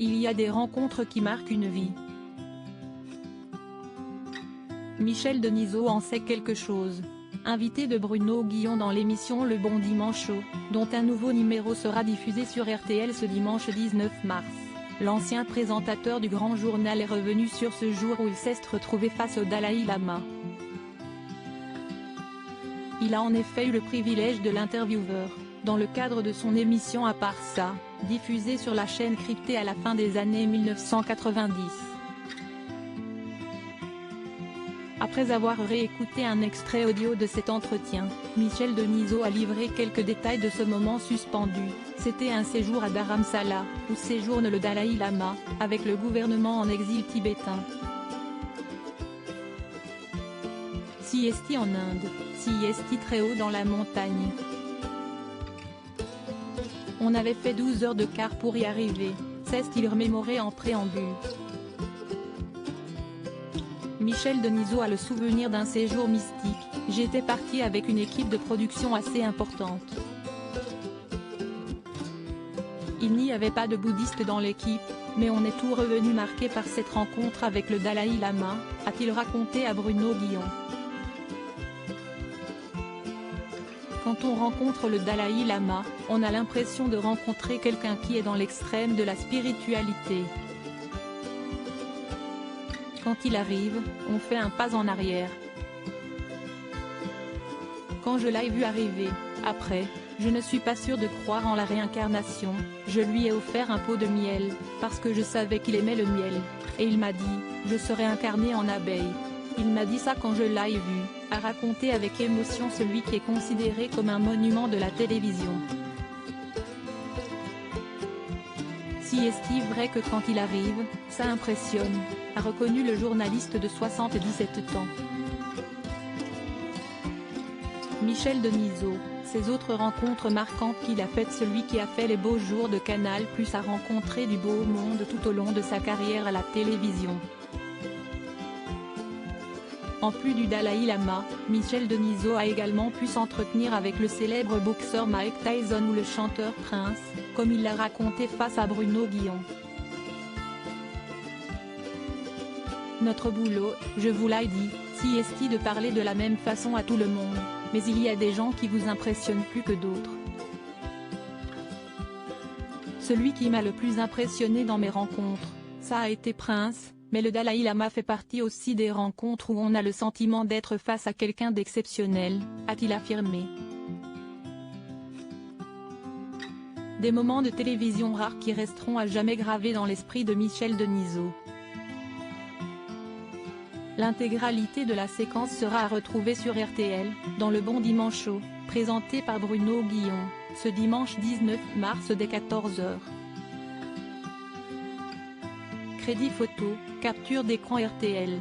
Il y a des rencontres qui marquent une vie. Michel Denisot en sait quelque chose. Invité de Bruno Guillon dans l'émission Le Bon Dimanche Show, dont un nouveau numéro sera diffusé sur RTL ce dimanche 19 mars. L'ancien présentateur du Grand Journal est revenu sur ce jour où il s'est retrouvé face au Dalai Lama. Il a en effet eu le privilège de l'intervieweur, dans le cadre de son émission À part ça, diffusée sur la chaîne cryptée à la fin des années 1990. Après avoir réécouté un extrait audio de cet entretien, Michel Denisot a livré quelques détails de ce moment suspendu. C'était un séjour à Dharamsala, où séjourne le Dalai Lama, avec le gouvernement en exil tibétain. Siesti en Inde, siesti très haut dans la montagne. On avait fait 12 heures de car pour y arriver, s'est-il remémoré en préambule. Michel Denisot a le souvenir d'un séjour mystique. J'étais parti avec une équipe de production assez importante. Il n'y avait pas de bouddhistes dans l'équipe, mais on est tout revenu marqué par cette rencontre avec le Dalai Lama, a-t-il raconté à Bruno Guillon. Quand on rencontre le Dalai Lama, on a l'impression de rencontrer quelqu'un qui est dans l'extrême de la spiritualité. Quand il arrive, on fait un pas en arrière. Quand je l'ai vu arriver, après, je ne suis pas sûr de croire en la réincarnation, je lui ai offert un pot de miel, parce que je savais qu'il aimait le miel, et il m'a dit, je serai incarné en abeille. Il m'a dit ça quand je l'ai vu, a raconté avec émotion celui qui est considéré comme un monument de la télévision. Si est-il vrai que quand il arrive, ça impressionne, a reconnu le journaliste de 77 ans. Michel Denisot, ses autres rencontres marquantes qu'il a faites. Celui qui a fait les beaux jours de Canal+ a rencontré du beau monde tout au long de sa carrière à la télévision. En plus du Dalai Lama, Michel Denisot a également pu s'entretenir avec le célèbre boxeur Mike Tyson ou le chanteur Prince, comme il l'a raconté face à Bruno Guillon. Notre boulot, je vous l'ai dit, si est de parler de la même façon à tout le monde, mais il y a des gens qui vous impressionnent plus que d'autres. Celui qui m'a le plus impressionné dans mes rencontres, ça a été Prince. Mais le Dalai Lama fait partie aussi des rencontres où on a le sentiment d'être face à quelqu'un d'exceptionnel, a-t-il affirmé. Des moments de télévision rares qui resteront à jamais gravés dans l'esprit de Michel Denisot. L'intégralité de la séquence sera à retrouver sur RTL, dans Le Bon Dimanche Show, présenté par Bruno Guillon, ce dimanche 19 mars dès 14 h. Crédit photo, capture d'écran RTL.